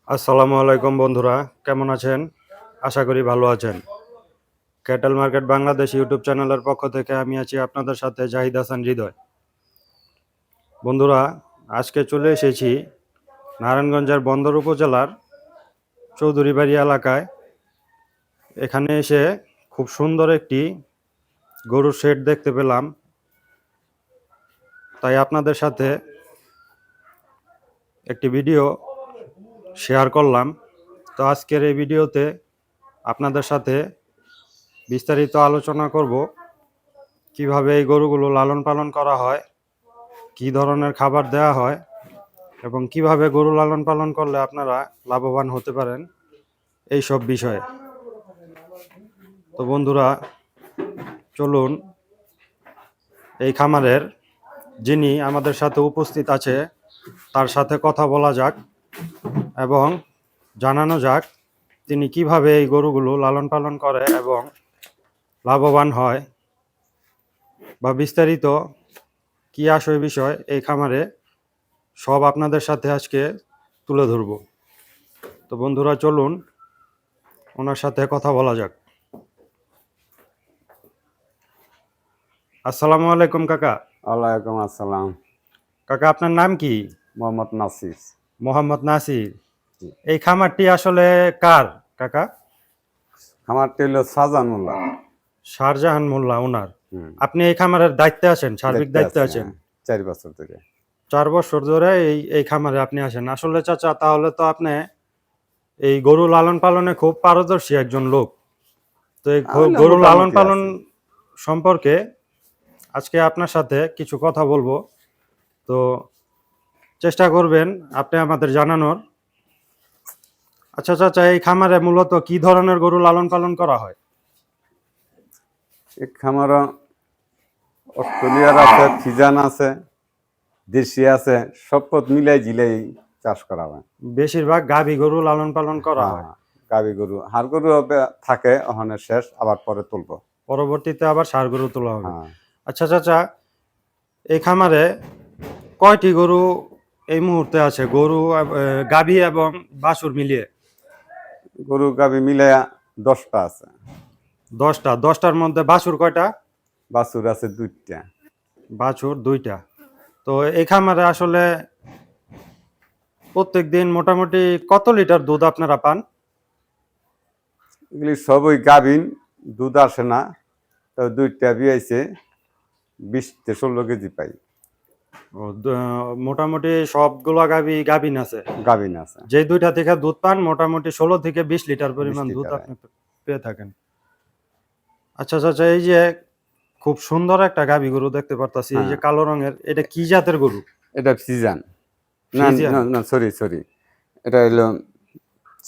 আসসালামু আলাইকুম বন্ধুরা, কেমন আছেন? আশা করি ভালো আছেন। ক্যাটেল মার্কেট বাংলাদেশ ইউটিউব চ্যানেলের পক্ষ থেকে আমি আছি আপনাদের সাথে জাহিদ হাসান হৃদয়। বন্ধুরা, আজকে চলে এসেছি নারায়ণগঞ্জের বন্দর উপজেলার চৌধুরীবাড়ি এলাকায়। এখানে এসে খুব সুন্দর একটি গরুর শেড দেখতে পেলাম, তাই আপনাদের সাথে একটি ভিডিও শেয়ার করলাম। তো আজকের এই ভিডিওতে আপনাদের সাথে বিস্তারিত আলোচনা করব কিভাবে এই গরুগুলো লালন পালন করা হয়, কি ধরনের খাবার দেওয়া হয় এবং কিভাবে গরু লালন পালন করলে আপনারা লাভবান হতে পারেন এই সব বিষয়ে। তো বন্ধুরা, চলুন এই খামারের যিনি আমাদের সাথে উপস্থিত আছে তার সাথে কথা বলা যাক এবং জানানো যাক তিনি কিভাবে এই গরুগুলো লালন পালন করে এবং লাভবান হয়, বা বিস্তারিত কি আসল বিষয় এই খামারে সব আপনাদের সাথে আজকে তুলে ধরব। তো বন্ধুরা, চলুন ওনার সাথে কথা বলা যাক। আসসালামু আলাইকুম কাকা। ওয়ালাইকুম আসসালাম। কাকা, আপনার নাম কি? মোহাম্মদ নাসির। মোহাম্মদ নাসির। এই খামারটি আসলে কার কাকা? খামারটি হলো শাহজাহানুল্লাহ। শাহজাহান মোল্লা ওনার। আপনি এই খামারের দায়িত্বে আছেন, সার্বিক দায়িত্বে আছেন? 4 বছর ধরে। 4 বছর ধরে এই খামারে আপনি আছেন। আসলে চাচা, তাহলে তো আপনি এই গরু লালন পালনে খুব পারদর্শী একজন লোক। তো এই গরু লালন পালন সম্পর্কে আজকে আপনার সাথে কিছু কথা বলবো। তো চেষ্টা করবেন আপনি আমাদের জানানোর। আচ্ছা চাচা, এই খামারে মূলত কি ধরনের গরু লালন পালন করা হয়? এই খামার অস্ট্রেলিয়ার আছে, ফিজান আছে, দেশি আছে, সব পথ মিলাই জিলাই চাষ করা হয়। বেশিরভাগ গাভী গরু লালন পালন করা হয়। গাভী গরু, হাড় গরু থাকে, ওখানে শেষ, আবার পরে তুলবো, পরবর্তীতে আবার ষাঁড় গরু তোলা হবে। আচ্ছা চাচা, এই খামারে কয়টি গরু এই মুহূর্তে আছে? গরু গাভী এবং বাছুর মিলিয়ে? গরু গাভী মিলাইয়া 10টা আছে। 10টা। 10টার মধ্যে বাছুর কয়টা? বাছুর আছে 2টা। বাছুর 2টা। তো এই খামারে আসলে প্রত্যেক দিন মোটামুটি কত লিটার দুধ আপনারা পান? এগুলি সবই গাভীন, দুধ আসে না। তো 2টা বিয়াইছে 20-16 কেজি পাই। মোটামুটি সবগুলো গাভীন আছে? গাভীন আছে। যে 2টা থেকে দুধ পান মোটামুটি 16 থেকে 20 লিটার পরিমাণ দুধ আপনি পেয়ে থাকেন। আচ্ছা চাচা, এই যে খুব সুন্দর একটা গাভী গরু দেখতে পারতাছি, এই যে কালো রঙের, এটা কি জাতের গরু? এটা ফিজান। না সরি, এটা হলো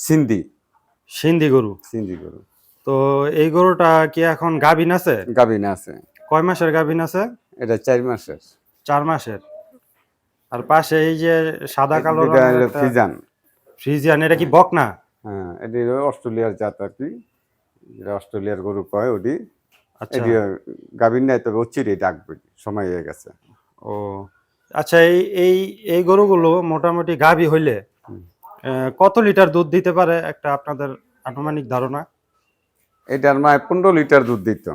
সিন্ধি। সিন্ধি গরু। সিন্ধি গরু। তো এই গরুটা কি এখন গাভীন আছে? গাভীন আছে। কয় মাসের গাভীন আছে? এটা 4 মাসের। 4 মাসের। আর পাশে এই যে সাদা কালো এটা হলো ফিজান। ফ্রিজিয়ান, এটা কি বকনা? হ্যাঁ, এটা হলো অস্ট্রেলিয়ার জাত আর কি। এটা অস্ট্রেলিয়ার গরু কয় ওটি। আচ্ছা। এটা গাভীন নাই, তবে অচিরে ডাকবে, সময় হয়ে গেছে। ও আচ্ছা, এই এই এই গরুগুলো মোটামুটি গাভী হইলে কত লিটার দুধ দিতে পারে একটা আপনাদের আনুমানিক ধারণা? এটার মায় 15 লিটার দুধ দিত।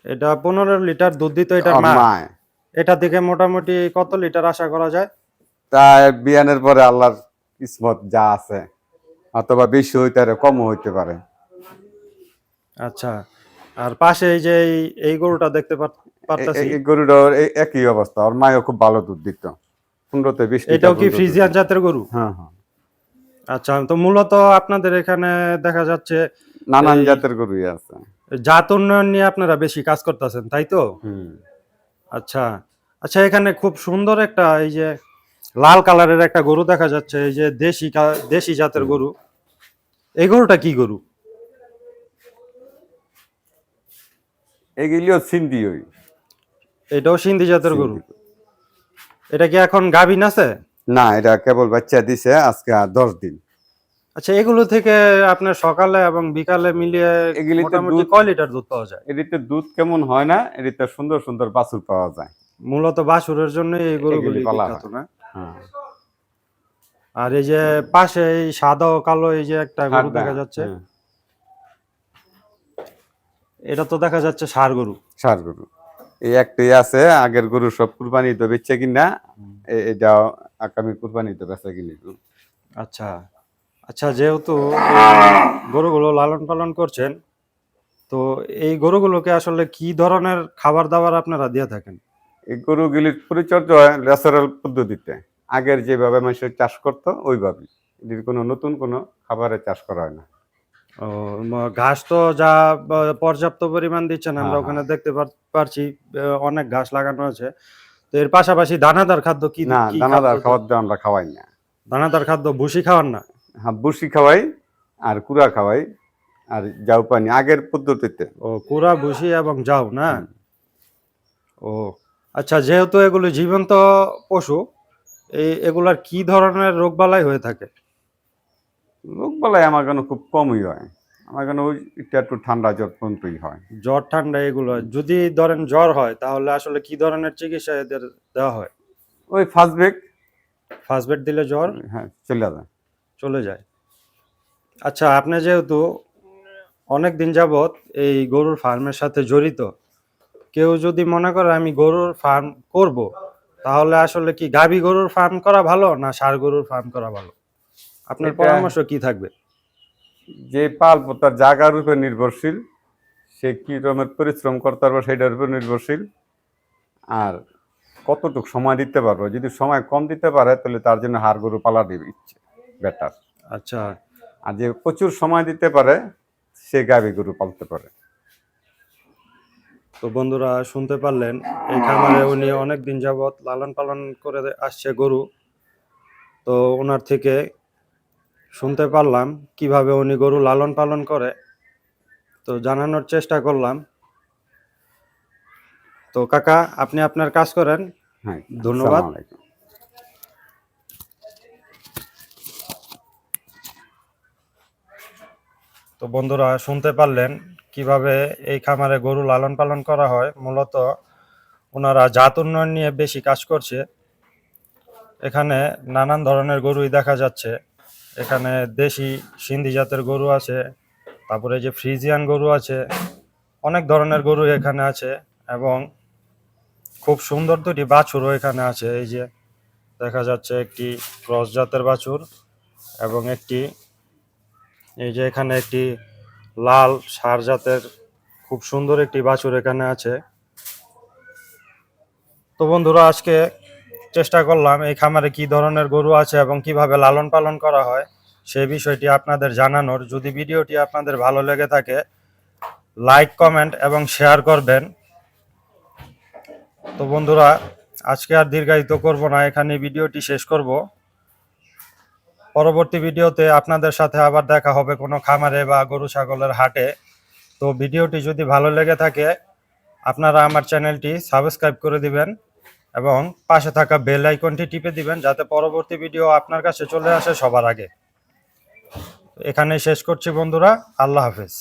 এটা 15 লিটার দুধ দিত এটার মা। এটা থেকে মোটামুটি কত লিটার আশা করা যায়? তাই বিয়ানের পরে আল্লাহর কিসমত যা আছে, অথবা বেশি হইতে পারে, কমও হইতে পারে। আচ্ছা, আর পাশে এই যে এই গরুটা দেখতে পারতাছি, এই গরুটার একই অবস্থা, ওর মায়ও খুব ভালো দুধ দিত। 15-20 লিটার। এটাও কি ফ্রিজিয়ান জাতের গরু? হ্যাঁ। আচ্ছা, তো মূলত আপনাদের এখানে দেখা যাচ্ছে নানান জাতের গরুই আছে। জাত উন্নয়ন নিয়ে আপনারা বেশি কাজ করতেছেন, তাই তো? আচ্ছা আচ্ছা, এখানে খুব সুন্দর একটা এই যে লাল কালারের একটা গরু দেখা যাচ্ছে, এই যে দেশি জাতের গরু। এই গরুটা কি গরু? এগুলিও সিন্ধি। এটাও সিন্ধি জাতের গরু। এটা কি এখন গাভীন আছে? না, এটা কেবল বাচ্চা দিছে আজকে 10 দিন। আচ্ছা, এগুলো থেকে আপনার সকালে এবং বিকালে মিলিয়ে মোটামুটি কয় লিটার দুধ পাওয়া যায়? এদিকে দুধ কেমন হয় না, এদিকে সুন্দর সুন্দর বাছুর পাওয়া যায়। মূলত বাছুরের জন্য এই গরুগুলি বিখ্যাত না? আর এই যে পাশে এই সাদা ও কালো এই যে একটা গরু দেখা যাচ্ছে, হ্যাঁ, এটা তো দেখা যাচ্ছে ষাঁড় গরু। ষাঁড় গরু এই একটাই আছে, আগের গরু সব কুরবানি তো বেচছে কিনা, এটা আগামী কুরবানি তো বেচা কিনি। আচ্ছা আচ্ছা, যেহেতু গরুগুলো লালন পালন করছেন, তো এই গরুগুলোকে আসলে কি ধরনের খাবার দাবার আপনারা দিয়ে থাকেন? এই গরুগুলির পরিচর্যা হয় ন্যাচারাল পদ্ধতিতে, আগের যেভাবে মানুষের চাষ করতো ওইভাবেই, এটির কোনো নতুন কোনো খাবারের চাষ করা হয় না। ও, ঘাস তো যা পর্যাপ্ত পরিমাণ দিচ্ছেন, হ্যাঁ, আমরা হ্যাঁ। ওখানে দেখতে পারছি অনেক ঘাস লাগানো আছে। তো এর পাশাপাশি দানাদার খাদ্য কি না, কি খাদ্য দানাদার খাবার দিয়ে আমরা খাওয়াই না। দানাদার খাদ্য ভুসি খাওয়ান না? হ্যাঁ, ভুসি খাওয়াই আর কুড়া খাওয়াই আর জাউ পানি আগের পদ্ধতিতে। ও, কুড়া ভুসি এবং যাও না? হুম। ও আচ্ছা, যেহেতু এগুলো জীবন্ত পশু, এগুলার কি ধরনের রোগবালাই হয়ে থাকে? লোক বলাই আমার কেন খুব কমই হয়, আমার কেন ওই একটু ঠান্ডা জ্বর পর্যন্তই হয়। জ্বর ঠান্ডা এগুলো যদি ধরেন জ্বর হয়, তাহলে আসলে কি ধরনের চিকিৎসা এদের দেওয়া হয়? ওই ফার্স্ট বেক। ফার্স্ট বেড দিলে জ্বর হ্যাঁ, চলে যায়। চলে যায়। আচ্ছা, আপনি যেহেতু অনেক দিন যাবত এই গরুর ফার্মের সাথে জড়িত, কেউ যদি মনে করে আমি গরুর ফার্ম করব, তাহলে আসলে কি গাভী গরুর ফার্ম করা ভালো না ষাঁড় গরুর ফার্ম করা ভালো? আপনার এটা পরামর্শ কি থাকবে? যে পালবো তার জায়গার উপর নির্ভরশীল, সে কি রকমের পরিশ্রম করতে পারবো সেটার উপর নির্ভরশীল, আর কতটুকু সময় দিতে পারবো। যদি সময় কম দিতে পারে তাহলে তার জন্য হাড় গরু পালা দিবে ইচ্ছে বেটার। আচ্ছা, আর যে প্রচুর সময় দিতে পারে সে গাভী গরু পালতে পারে। তো বন্ধুরা শুনতে পারলেন, এই খামারে উনি অনেক দিন যাবত লালন পালন করে আসছে গরু। তো ওনার থেকে শুনতে পারলাম কিভাবে উনি গরু লালন পালন করে, তো জানানোর চেষ্টা করলাম। তো কাকা, আপনি আপনার কাজ করেন। হ্যাঁ, ধন্যবাদ। আসসালামু আলাইকুম। তো বন্ধুরা শুনতে পারলেন কিভাবে এই খামারে গরু লালন পালন করা হয়। মূলত ওনারা জাত উন্নয়ন নিয়ে বেশি কাজ করছে। এখানে নানান ধরনের গরুই দেখা যাচ্ছে। এখানে দেশি সিন্ধি জাতের গরু আছে, তারপরে যে ফ্রিজিয়ান গরু আছে, অনেক ধরনের গরু এখানে আছে, এবং খুব সুন্দর দুটি বাছুরও এখানে আছে। এই যে দেখা যাচ্ছে একটি ক্রস জাতের বাছুর, এবং একটি এই যে এখানে একটি লাল ষাঁড় জাতের খুব সুন্দর একটি বাছুর এখানে আছে। তো বন্ধুরা আজকে চেষ্টা করলাম এই খামারে কি ধরনের গরু আছে এবং কিভাবে লালন পালন করা হয় সেই বিষয়টি আপনাদের জানানোর। যদি ভিডিওটি আপনাদের ভালো লেগে থাকে, লাইক, কমেন্ট এবং শেয়ার করবেন। তো বন্ধুরা আজকে আর দীর্ঘায়িত করব না, এখানে ভিডিওটি শেষ করব। পরবর্তী ভিডিওতে আপনাদের সাথে আবার দেখা হবে কোনো খামারে বা গরু ছাগলের হাটে। তো ভিডিওটি যদি ভালো লেগে থাকে, আপনারা আমার চ্যানেলটি সাবস্ক্রাইব করে দিবেন এবং পাশে থাকা বেল আইকনটি টিপে দিবেন, যাতে পরবর্তী ভিডিও আপনার কাছে চলে আসে সবার আগে। এখানেই শেষ করছি বন্ধুরা, আল্লাহ হাফেজ।